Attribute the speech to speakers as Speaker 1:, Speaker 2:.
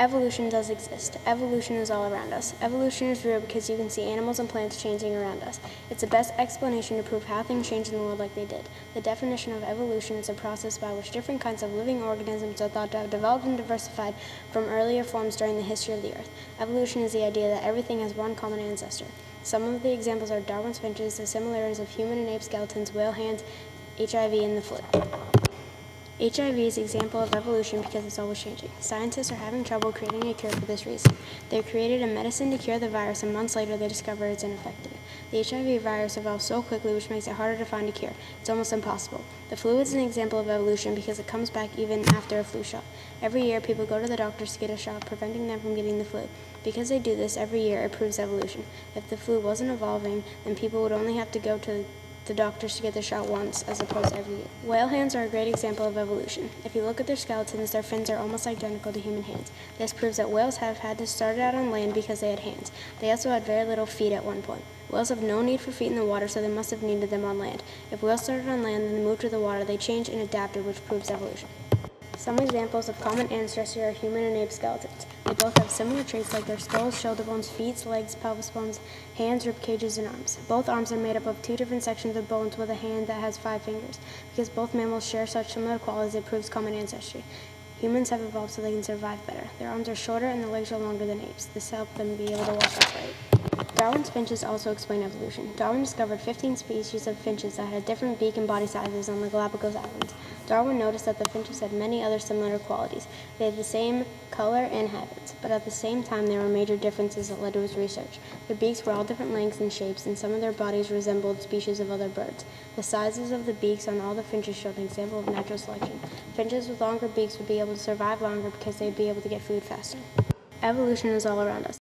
Speaker 1: Evolution does exist. Evolution is all around us. Evolution is real because you can see animals and plants changing around us. It's the best explanation to prove how things change in the world like they did. The definition of evolution is a process by which different kinds of living organisms are thought to have developed and diversified from earlier forms during the history of the Earth. Evolution is the idea that everything has one common ancestor. Some of the examples are Darwin's finches, the similarities of human and ape skeletons, whale hands, HIV, and the flu. HIV is an example of evolution because it's always changing. Scientists are having trouble creating a cure for this reason. They created a medicine to cure the virus, and months later they discovered it's ineffective. The HIV virus evolves so quickly, which makes it harder to find a cure. It's almost impossible. The flu is an example of evolution because it comes back even after a flu shot. Every year, people go to the doctors to get a shot, preventing them from getting the flu. Because they do this every year, it proves evolution. If the flu wasn't evolving, then people would only have to go to the doctors to get the shot once, as opposed to every year. Whale hands are a great example of evolution. If you look at their skeletons, their fins are almost identical to human hands. This proves that whales have had to start out on land because they had hands. They also had very little feet at one point. Whales have no need for feet in the water, so they must have needed them on land. If whales started on land and then moved to the water, they changed and adapted, which proves evolution. Some examples of common ancestry are human and ape skeletons. They both have similar traits like their skulls, shoulder bones, feet, legs, pelvis bones, hands, rib cages, and arms. Both arms are made up of two different sections of bones with a hand that has 5 fingers. Because both mammals share such similar qualities, it proves common ancestry. Humans have evolved so they can survive better. Their arms are shorter and their legs are longer than apes. This helped them be able to walk upright. Darwin's finches also explain evolution. Darwin discovered 15 species of finches that had different beak and body sizes on the Galapagos Islands. Darwin noticed that the finches had many other similar qualities. They had the same color and habits, but at the same time there were major differences that led to his research. Their beaks were all different lengths and shapes, and some of their bodies resembled species of other birds. The sizes of the beaks on all the finches showed an example of natural selection. Finches with longer beaks would be able to survive longer because they'd be able to get food faster. Evolution is all around us.